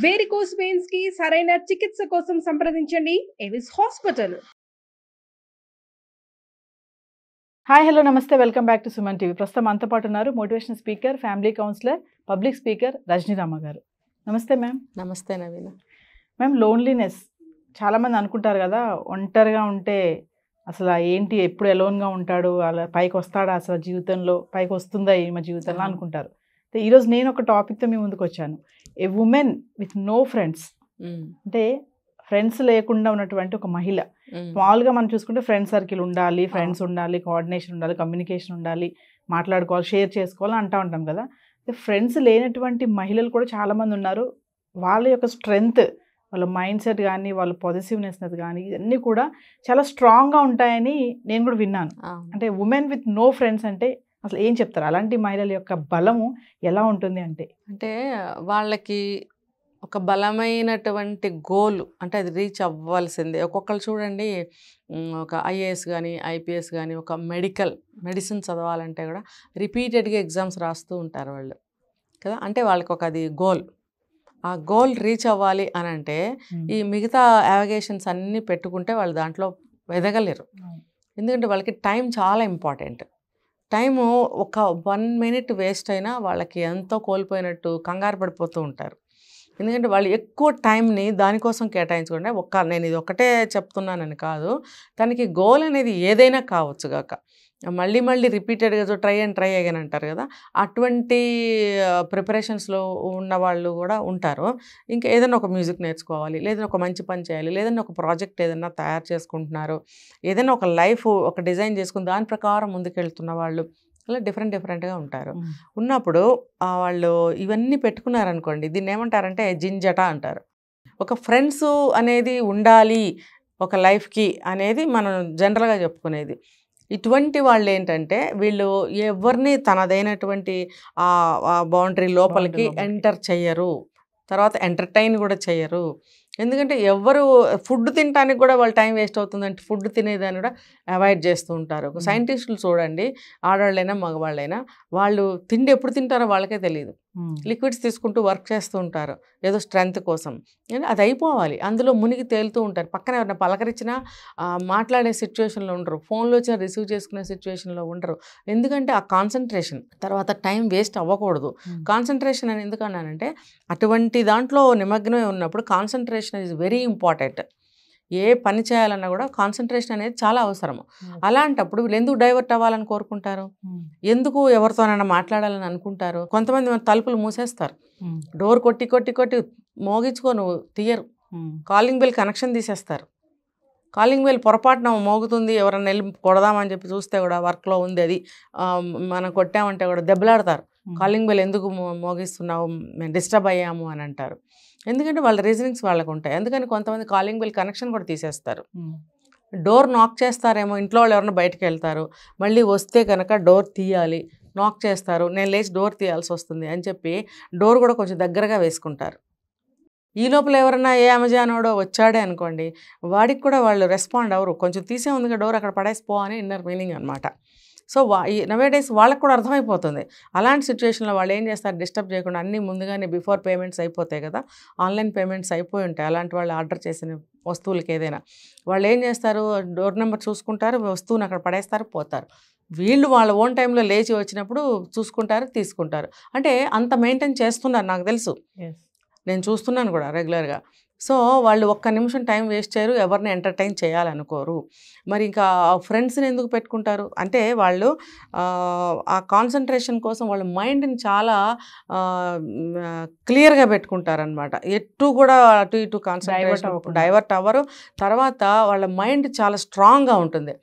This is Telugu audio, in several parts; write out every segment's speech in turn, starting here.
వేరికోస్ వెయిన్స్ కి సరైన చికిత్స కోసం సంప్రదించండి ఎవిస్ హాస్పిటల్. హాయ్ హలో నమస్తే, welcome back to Suman TV. ప్రస్తుతం మనతో పాటు ఉన్నారు motivational speaker, family counsellor, public speaker Rajanirama గారు. నమస్తే మ్యామ్. నమస్తే నవీన. మ్యామ్, లోన్లీనెస్ చాలామంది అనుకుంటారు కదా, ఒంటరిగా ఉంటే అసలు ఏంటి, ఎప్పుడు ఎలోన్గా ఉంటాడు, అలా పైకి వస్తాడా, అసలు జీవితంలో పైకి వస్తుందా ఈమె జీవితంలో అనుకుంటారు. ఈరోజు నేను ఒక టాపిక్తో మీ ముందుకు వచ్చాను. ఏ ఉమెన్ విత్ నో ఫ్రెండ్స్, అంటే ఫ్రెండ్స్ లేకుండా ఉన్నటువంటి ఒక మహిళ. మామూలుగా మనం చూసుకుంటే ఫ్రెండ్ సర్కిల్ ఉండాలి, ఫ్రెండ్స్ ఉండాలి, కోఆర్డినేషన్ ఉండాలి, కమ్యూనికేషన్ ఉండాలి, మాట్లాడుకోవాలి, షేర్ చేసుకోవాలి అంటూ ఉంటాం కదా. ఫ్రెండ్స్ లేనటువంటి మహిళలు కూడా చాలామంది ఉన్నారు. వాళ్ళ యొక్క స్ట్రెంగ్త్, వాళ్ళ మైండ్ సెట్ కానీ, వాళ్ళ పాజిటివ్నెస్ కానీ, ఇవన్నీ కూడా చాలా స్ట్రాంగ్గా ఉంటాయని నేను కూడా విన్నాను. అంటే ఉమెన్ విత్ నో ఫ్రెండ్స్ అంటే అసలు ఏం చెప్తారు? అలాంటి మహిళల యొక్క బలము ఎలా ఉంటుంది అంటే వాళ్ళకి ఒక బలమైనటువంటి గోల్, అంటే అది రీచ్ అవ్వాల్సిందే. ఒక్కొక్కరు చూడండి, ఒక ఐఏఎస్ కానీ, ఐపీఎస్ కానీ, ఒక మెడిసిన్ చదవాలంటే కూడా రిపీటెడ్గా ఎగ్జామ్స్ రాస్తూ ఉంటారు వాళ్ళు కదా. అంటే వాళ్ళకి ఒక అది గోల్. ఆ గోల్ రీచ్ అవ్వాలి అని అంటే ఈ మిగతా యావిగేషన్స్ అన్నీ పెట్టుకుంటే వాళ్ళు దాంట్లో ఎదగలేరు. ఎందుకంటే వాళ్ళకి టైం చాలా ఇంపార్టెంట్. టైము ఒక 1 minute వేస్ట్ అయినా వాళ్ళకి ఎంతో కోల్పోయినట్టు కంగారు పడిపోతూ ఉంటారు. ఎందుకంటే వాళ్ళు ఎక్కువ టైంని దానికోసం కేటాయించుకుంటే, నేను ఇది ఒక్కటే చెప్తున్నానని కాదు, తనకి గోల్ అనేది ఏదైనా కావచ్చు గాక, మళ్ళీ మళ్ళీ రిపీటెడ్గా ట్రై అగైన్ అంటారు కదా, అటువంటి ప్రిపరేషన్స్లో ఉన్న వాళ్ళు కూడా ఉంటారు. ఇంకా ఏదైనా ఒక మ్యూజిక్ నేర్చుకోవాలి, లేదన్నా ఒక మంచి పని చేయాలి, లేదన్నా ఒక ప్రాజెక్ట్ ఏదైనా తయారు చేసుకుంటున్నారు, ఏదైనా ఒక లైఫ్ ఒక డిజైన్ చేసుకుని దాని ప్రకారం ముందుకెళ్తున్న వాళ్ళు అలా డిఫరెంట్గా ఉంటారు. ఉన్నప్పుడు వాళ్ళు ఇవన్నీ పెట్టుకున్నారనుకోండి, దీన్ని ఏమంటారంటే జింజట అంటారు. ఒక ఫ్రెండ్స్ అనేది ఉండాలి ఒక లైఫ్కి అనేది మనం జనరల్గా చెప్పుకునేది. ఇటువంటి వాళ్ళు ఏంటంటే వీళ్ళు ఎవరిని తనదైనటువంటి ఆ బౌండరీ లోపలికి ఎంటర్ చెయ్యరు, తర్వాత ఎంటర్టైన్ కూడా చెయ్యరు. ఎందుకంటే ఎవరు ఫుడ్ తినడానికి కూడా వాళ్ళు టైం వేస్ట్ అవుతుందంటే ఫుడ్ తినేదాన్ని కూడా అవాయిడ్ చేస్తూ ఉంటారు. సైంటిస్టులు చూడండి, ఆడవాళ్ళైనా మగవాళ్ళైనా, వాళ్ళు తిండి ఎప్పుడు తింటారో వాళ్ళకే తెలియదు. లిక్విడ్స్ తీసుకుంటూ వర్క్ చేస్తూ ఉంటారు ఏదో స్ట్రెంగ్త్ కోసం. అది అయిపోవాలి, అందులో మునిగి తేలుతూ ఉంటారు. పక్కన ఎవరైనా పలకరించినా మాట్లాడే సిచ్యువేషన్లో ఉండరు, ఫోన్లో వచ్చినా రిసీవ్ చేసుకునే సిచ్యువేషన్లో ఉండరు. ఎందుకంటే ఆ కాన్సన్ట్రేషన్, తర్వాత టైం వేస్ట్ అవ్వకూడదు. కాన్సన్ట్రేషన్ అని ఎందుకన్నానంటే అటువంటి దాంట్లో నిమగ్నమై ఉన్నప్పుడు కాన్సన్ట్రేషన్ ఈజ్ వెరీ ఇంపార్టెంట్. ఏ పని చేయాలన్నా కూడా కాన్సన్ట్రేషన్ అనేది చాలా అవసరం. అలాంటప్పుడు వీళ్ళు ఎందుకు డైవర్ట్ అవ్వాలని కోరుకుంటారు, ఎందుకు ఎవరితోనైనా మాట్లాడాలని అనుకుంటారు. కొంతమంది తలుపులు మూసేస్తారు, డోర్ కొట్టి కొట్టి కొట్టి మోగించుకో నువ్వు తీయరు, కాలింగ్ బెల్ కనెక్షన్ తీసేస్తారు. కాలింగ్ బెల్ పొరపాటున మోగుతుంది, ఎవరైనా వెళ్ళి కొడదామని చెప్పి చూస్తే కూడా వర్క్లో ఉంది అది, మనం కొట్టామంటే కూడా దెబ్బలాడతారు. కాలింగ్ బెల్ ఎందుకు మోగిస్తున్నావు, మేము డిస్టర్బ్ అయ్యాము అని అంటారు. ఎందుకంటే వాళ్ళ రీజనింగ్స్ వాళ్ళకు ఉంటాయి. అందుకని కొంతమంది కాలింగ్ బెల్ కనెక్షన్ కూడా తీసేస్తారు. డోర్ నాక్ చేస్తారేమో, ఇంట్లో వాళ్ళు ఎవరైనా బయటకు వెళ్తారు, మళ్ళీ వస్తే కనుక డోర్ తీయాలి, నాక్ చేస్తారు, నేను లేచి డోర్ తీయాల్సి వస్తుంది అని చెప్పి డోర్ కూడా కొంచెం దగ్గరగా వేసుకుంటారు. ఈ లోపల ఎవరన్నా ఏ అమెజానోడో వచ్చాడే అనుకోండి, వాడికి కూడా వాళ్ళు రెస్పాండ్ అవ్వరు, కొంచెం తీసే ఉందిగా డోర్ అక్కడ పడేసిపో అని ఇన్నర్ మీనింగ్ అనమాట. సో నవేడేస్ వాళ్ళకు కూడా అర్థమైపోతుంది. అలాంటి సిచ్యువేషన్లో వాళ్ళు ఏం చేస్తారు, డిస్టర్బ్ చేయకుండా అన్నీ ముందుగానే బిఫోర్ పేమెంట్స్ అయిపోతాయి కదా, ఆన్లైన్ పేమెంట్స్ అయిపోయి ఉంటాయి. అలాంటి వాళ్ళు ఆర్డర్ చేసిన వస్తువులకి ఏదైనా వాళ్ళు ఏం చేస్తారు, డోర్ నెంబర్ చూసుకుంటారు, వస్తువుని అక్కడ పడేస్తారు, పోతారు. వీళ్ళు వాళ్ళ ఓన్ టైంలో లేచి వచ్చినప్పుడు చూసుకుంటారు, తీసుకుంటారు. అంటే అంత మెయింటైన్ చేస్తున్నారు, నాకు తెలుసు, నేను చూస్తున్నాను కూడా రెగ్యులర్గా. సో వాళ్ళు ఒక్క నిమిషం టైం వేస్ట్ చేయరు, ఎవరిని ఎంటర్టైన్ చేయాలనుకోరు. మరి ఇంకా ఫ్రెండ్స్ని ఎందుకు పెట్టుకుంటారు అంటే వాళ్ళు ఆ కాన్సన్ట్రేషన్ కోసం వాళ్ళ మైండ్ని చాలా క్లియర్గా పెట్టుకుంటారనమాట. ఎటు కూడా అటు ఇటు కాన్సన్ట్రేషన్ డైవర్ట్ అవ్వరు. తర్వాత వాళ్ళ మైండ్ చాలా స్ట్రాంగ్గా ఉంటుంది.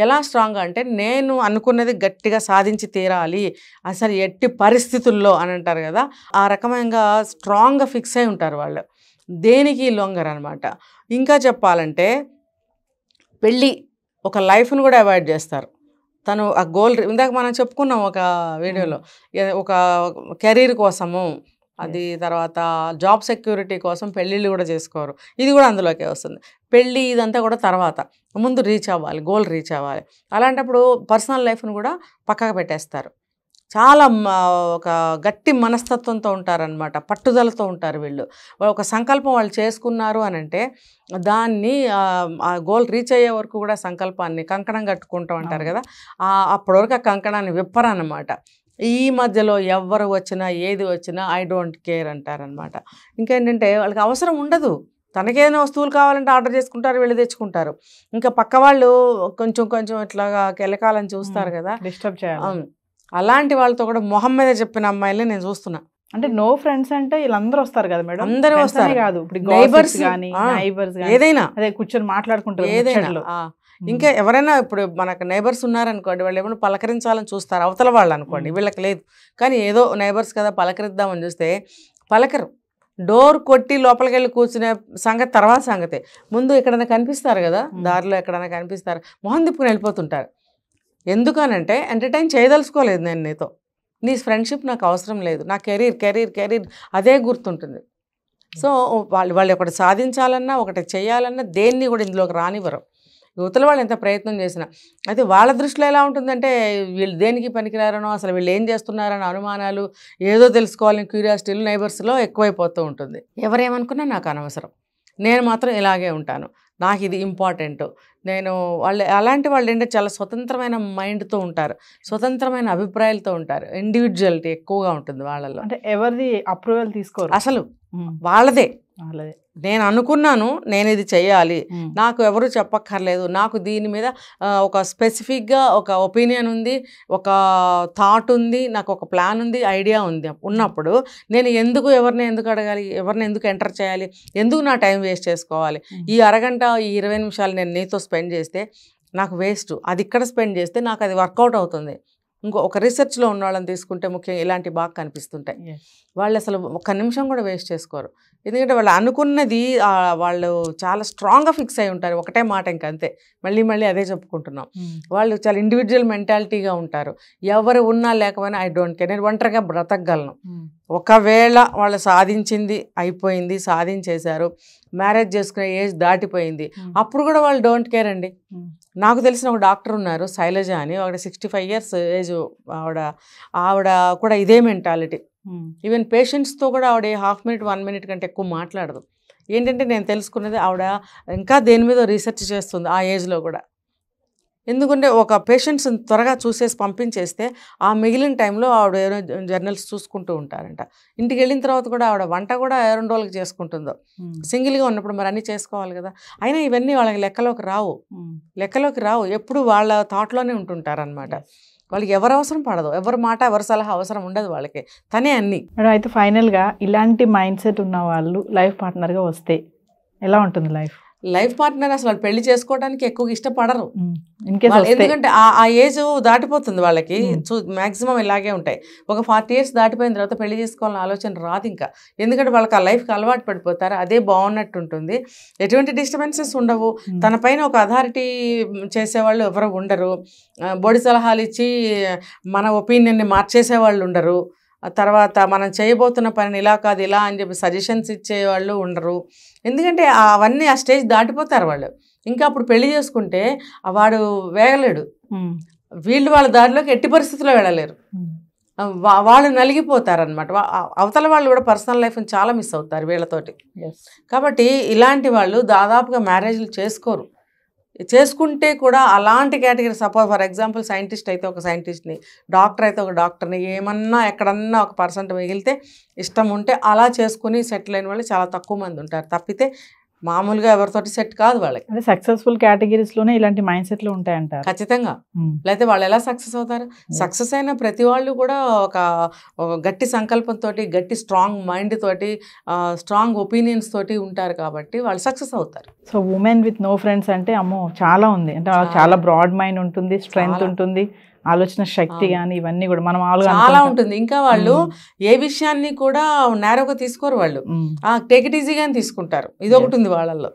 ఎలా స్ట్రాంగ్గా అంటే నేను అనుకున్నది గట్టిగా సాధించి తీరాలి అసలు ఎట్టి పరిస్థితుల్లో అని అంటారు కదా, ఆ రకమైన స్ట్రాంగ్గా ఫిక్స్ అయి ఉంటారు వాళ్ళు, దేనికి లొంగరు అనమాట. ఇంకా చెప్పాలంటే పెళ్ళి ఒక లైఫ్ను కూడా అవాయిడ్ చేస్తారు. తను ఆ గోల్, ఇందాక మనం చెప్పుకున్నాం ఒక వీడియోలో, ఒక కెరీర్ కోసము, అది తర్వాత జాబ్ సెక్యూరిటీ కోసం పెళ్ళిళ్ళు కూడా చేసుకోరు, ఇది కూడా అందులోకే వస్తుంది. పెళ్ళి ఇదంతా కూడా తర్వాత, ముందు రీచ్ అవ్వాలి, గోల్ రీచ్ అవ్వాలి. అలాంటప్పుడు పర్సనల్ లైఫ్ను కూడా పక్కకు పెట్టేస్తారు. చాలా ఒక గట్టి మనస్తత్వంతో ఉంటారనమాట, పట్టుదలతో ఉంటారు వీళ్ళు. ఒక సంకల్పం వాళ్ళు చేసుకున్నారు అని అంటే దాన్ని ఆ గోల్ రీచ్ అయ్యే వరకు కూడా సంకల్పాన్ని కంకణం కట్టుకుంటూ ఉంటారు కదా, అప్పటివరకు ఆ కంకణాన్ని విప్పరన్నమాట. ఈ మధ్యలో ఎవరు వచ్చినా ఏది వచ్చినా ఐ డోంట్ కేర్ అంటారనమాట. ఇంకేంటంటే వాళ్ళకి అవసరం ఉండదు, తనకేదైనా వస్తువులు కావాలంటే ఆర్డర్ చేసుకుంటారు, వెళ్ళి తెచ్చుకుంటారు. ఇంకా పక్క వాళ్ళు కొంచెం కొంచెం ఇట్లాగా కెలకాలని చూస్తారు కదా, డిస్టర్బ్ చేయాలి. అలాంటి వాళ్ళతో కూడా మొహం మీద చెప్పిన అమ్మాయిలే నేను చూస్తున్నా. అంటే నో ఫ్రెండ్స్ అంటే వీళ్ళందరూ వస్తారు కదా మేడం, అందరూ వస్తారు కాదు, నైబర్స్ ఏదైనా అదే కూర్చొని మాట్లాడుకుంటారు ఏదైనా. ఇంకా ఎవరైనా ఇప్పుడు మనకు నైబర్స్ ఉన్నారనుకోండి, వాళ్ళు ఏమైనా పలకరించాలని చూస్తారు, అవతల వాళ్ళు అనుకోండి, వీళ్ళకి లేదు. కానీ ఏదో నైబర్స్ కదా పలకరిద్దామని చూస్తే పలకరు. డోర్ కొట్టి లోపలికి వెళ్ళి కూర్చునే సంగతి తర్వాత సంగతే. ముందు ఎక్కడైనా కనిపిస్తారు కదా, దారిలో ఎక్కడైనా కనిపిస్తారు, మొహం తిప్పుకుని వెళ్ళిపోతుంటారు. ఎందుకనంటే ఎంటర్టైన్ చేయదలుచుకోలేదు నేను నీతో, నీ ఫ్రెండ్షిప్ నాకు అవసరం లేదు, నా కెరీర్ అదే గుర్తుంటుంది. సో వాళ్ళు ఒకటి సాధించాలన్నా ఒకటి చేయాలన్నా దేన్ని కూడా ఇందులోకి రానివ్వరు, యువతల వాళ్ళు ఎంత ప్రయత్నం చేసినా. అయితే వాళ్ళ దృష్టిలో ఎలా ఉంటుందంటే వీళ్ళు దేనికి పనికిరారనో, అసలు వీళ్ళు ఏం చేస్తున్నారని అనుమానాలు, ఏదో తెలుసుకోవాలని క్యూరియాసిటీలు నైబర్స్లో ఎక్కువైపోతూ ఉంటుంది. ఎవరేమనుకున్నా నాకు అనవసరం, నేను మాత్రం ఇలాగే ఉంటాను, నాకు ఇది ఇంపార్టెంట్. నేను అలాంటి వాళ్ళు ఏంటంటే చాలా స్వతంత్రమైన మైండ్తో ఉంటారు, స్వతంత్రమైన అభిప్రాయాలతో ఉంటారు, ఇండివిజువాలిటీ ఎక్కువగా ఉంటుంది వాళ్ళలో. అంటే ఎవరిది అప్రూవల్ తీసుకోరు, అసలు వాళ్ళదే. నేను అనుకున్నాను నేను ఇది చేయాలి, నాకు ఎవరు చెప్పక్కర్లేదు, నాకు దీని మీద ఒక స్పెసిఫిక్గా ఒక ఒపీనియన్ ఉంది, ఒక థాట్ ఉంది, నాకు ఒక ప్లాన్ ఉంది, ఐడియా ఉంది ఉన్నప్పుడు నేను ఎవరిని ఎందుకు అడగాలి, ఎవరిని ఎందుకు ఎంటర్ చేయాలి, ఎందుకు నా టైం వేస్ట్ చేసుకోవాలి? ఈ అరగంట ఈ 20 నిమిషాలు నేను నీతో స్పెండ్ చేస్తే నాకు వేస్ట్, అది ఇక్కడ స్పెండ్ చేస్తే నాకు అది వర్కౌట్ అవుతుంది. ఒక రీసెర్చ్లో ఉన్న వాళ్ళని తీసుకుంటే ముఖ్యంగా ఇలాంటివి బాగా కనిపిస్తుంటాయి. వాళ్ళు అసలు ఒక్క నిమిషం కూడా వేస్ట్ చేసుకోరు, ఎందుకంటే వాళ్ళు అనుకున్నది వాళ్ళు చాలా స్ట్రాంగ్గా ఫిక్స్ అయి ఉంటారు, ఒకటే మాట ఇంకంతే, మళ్ళీ అదే చెప్పుకుంటున్నాం. వాళ్ళు చాలా ఇండివిజువల్ మెంటాలిటీగా ఉంటారు, ఎవరు ఉన్నా లేకపోయినా ఐ డోంట్ కేర్, నేను ఒంటరిగా బ్రతకగలను. ఒకవేళ వాళ్ళు సాధించింది అయిపోయింది, సాధించేశారు, మ్యారేజ్ చేసుకునే ఏజ్ దాటిపోయింది, అప్పుడు కూడా వాళ్ళు డోంట్ కేర్ అండి. నాకు తెలిసిన ఒక డాక్టర్ ఉన్నారు, శైలజ అని, ఆవిడ 65 years ఏజ్, ఆవిడ కూడా ఇదే మెంటాలిటీ. ఈవెన్ పేషెంట్స్తో కూడా ఆవిడ 1/2 minute 1 minute కంటే ఎక్కువ మాట్లాడదు. ఏంటంటే నేను తెలుసుకున్నది ఆవిడ ఇంకా దేని మీద రీసెర్చ్ చేస్తుంది ఆ ఏజ్లో కూడా. ఎందుకంటే ఒక పేషెంట్స్ని త్వరగా చూసేసి పంపించేస్తే ఆ మిగిలిన టైంలో ఆవిడ ఏదో జర్నల్స్ చూసుకుంటూ ఉంటారంట. ఇంటికి వెళ్ళిన తర్వాత కూడా ఆవిడ వంట కూడా 2 రోజులకి చేసుకుంటుందో, సింగిల్గా ఉన్నప్పుడు మరి అన్నీ చేసుకోవాలి కదా. అయినా ఇవన్నీ వాళ్ళకి లెక్కలోకి రావు, ఎప్పుడు వాళ్ళ థాట్లోనే ఉంటుంటారనమాట. వాళ్ళకి ఎవరు అవసరం పడదు, ఎవరి మాట ఎవరి సలహా అవసరం ఉండదు వాళ్ళకి, తనే అన్నీ. మేడం అయితే ఫైనల్గా ఇలాంటి మైండ్ సెట్ ఉన్న వాళ్ళు లైఫ్ పార్ట్నర్గా వస్తే ఎలా ఉంటుంది లైఫ్ పార్ట్నర్? అసలు వాళ్ళు పెళ్లి చేసుకోవడానికి ఎక్కువ ఇష్టపడరు, ఎందుకంటే ఆ ఏజ్ దాటిపోతుంది వాళ్ళకి. మ్యాక్సిమం ఇలాగే ఉంటాయి. ఒక 40 years దాటిపోయిన తర్వాత పెళ్లి చేసుకోవాలని ఆలోచన రాదు ఇంకా, ఎందుకంటే వాళ్ళకి ఆ లైఫ్కి అలవాటు పడిపోతారు, అదే బాగున్నట్టు ఉంటుంది, ఎటువంటి డిస్టర్బెన్సెస్ ఉండవు, తన పైన ఒక అథారిటీ చేసేవాళ్ళు ఎవరు ఉండరు, బోడి సలహాలు ఇచ్చి మన ఒపీనియన్ని మార్చేసేవాళ్ళు ఉండరు, తర్వాత మనం చేయబోతున్న పనిని ఇలా కాదు ఇలా అని చెప్పి సజెషన్స్ ఇచ్చేవాళ్ళు ఉండరు. ఎందుకంటే అవన్నీ ఆ స్టేజ్ దాటిపోతారు వాళ్ళు. ఇంకా అప్పుడు పెళ్లి చేసుకుంటే వాడు వేగలేడు, వీళ్ళు వాళ్ళ దారిలోకి ఎట్టి పరిస్థితుల్లో వెళ్ళలేరు, వాళ్ళు నలిగిపోతారనమాట. అవతల వాళ్ళు కూడా పర్సనల్ లైఫ్ని చాలా మిస్ అవుతారు వీళ్ళతోటి. కాబట్టి ఇలాంటి వాళ్ళు దాదాపుగా మ్యారేజ్లు చేసుకోరు. చేసుకుంటే కూడా అలాంటి category, suppose for example scientist అయితే ఒక సైంటిస్ట్ని, డాక్టర్ అయితే ఒక డాక్టర్ని, ఏమన్నా ఎక్కడన్నా ఒక పర్సెంట్ మిగిలితే ఇష్టం ఉంటే అలా చేసుకుని సెటిల్ అయిన వాళ్ళు చాలా తక్కువ మంది ఉంటారు, తప్పితే మామూలుగా ఎవరితోటి సెట్ కాదు వాళ్ళకి. అంటే సక్సెస్ఫుల్ కేటగిరీస్లోనే ఇలాంటి మైండ్ సెట్లు ఉంటాయంటారు ఖచ్చితంగా. లేకపోతే వాళ్ళు ఎలా సక్సెస్ అవుతారు? సక్సెస్ అయిన ప్రతి వాళ్ళు కూడా ఒక గట్టి సంకల్పంతో, గట్టి స్ట్రాంగ్ మైండ్ తోటి, స్ట్రాంగ్ ఒపీనియన్స్ తోటి ఉంటారు కాబట్టి వాళ్ళు సక్సెస్ అవుతారు. So women with no friends అంటే అమ్మో చాలా ఉంది, అంటే చాలా బ్రాడ్ మైండ్ ఉంటుంది, స్ట్రెంగ్త్ ఉంటుంది, ఆలోచన శక్తి కానీ ఇవన్నీ కూడా మనం చాలా ఉంటుంది. ఇంకా వాళ్ళు ఏ విషయాన్ని కూడా నేరోగా తీసుకోరు, వాళ్ళు టేక్ ఇట్ ఈజీగానే తీసుకుంటారు. ఇది ఒకటి ఉంది వాళ్ళల్లో.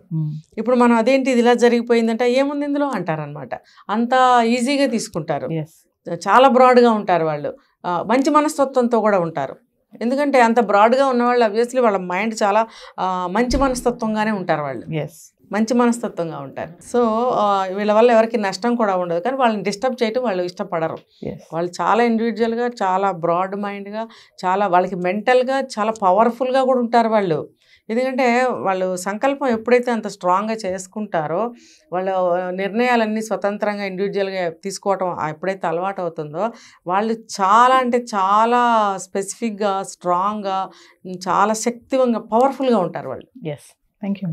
ఇప్పుడు మనం అదేంటి ఇది ఇలా జరిగిపోయిందంటే ఏముంది ఇందులో అంటారనమాట, అంత ఈజీగా తీసుకుంటారు, చాలా బ్రాడ్గా ఉంటారు వాళ్ళు, మంచి మనస్తత్వంతో కూడా ఉంటారు. ఎందుకంటే అంత బ్రాడ్గా ఉన్నవాళ్ళు అబ్వియస్లీ వాళ్ళ మైండ్ చాలా మంచి మనస్తత్వంగానే ఉంటారు వాళ్ళు. మంచి మనస్తత్వంగా ఉంటారు. సో వీళ్ళ వల్ల ఎవరికి నష్టం కూడా ఉండదు, కానీ వాళ్ళని డిస్టర్బ్ చేయటం వాళ్ళు ఇష్టపడరు. వాళ్ళు చాలా ఇండివిజువల్గా, చాలా బ్రాడ్ మైండ్గా, చాలా వాళ్ళకి మెంటల్గా చాలా పవర్ఫుల్గా కూడా ఉంటారు వాళ్ళు. ఎందుకంటే వాళ్ళు సంకల్పం ఎప్పుడైతే అంత స్ట్రాంగ్గా చేసుకుంటారో, వాళ్ళ నిర్ణయాలన్నీ స్వతంత్రంగా ఇండివిజువల్గా తీసుకోవటం ఎప్పుడైతే అలవాటు అవుతుందో, వాళ్ళు చాలా అంటే చాలా స్పెసిఫిక్గా, స్ట్రాంగ్గా, చాలా శక్తివంతంగా, పవర్ఫుల్గా ఉంటారు వాళ్ళు. Yes, thank you.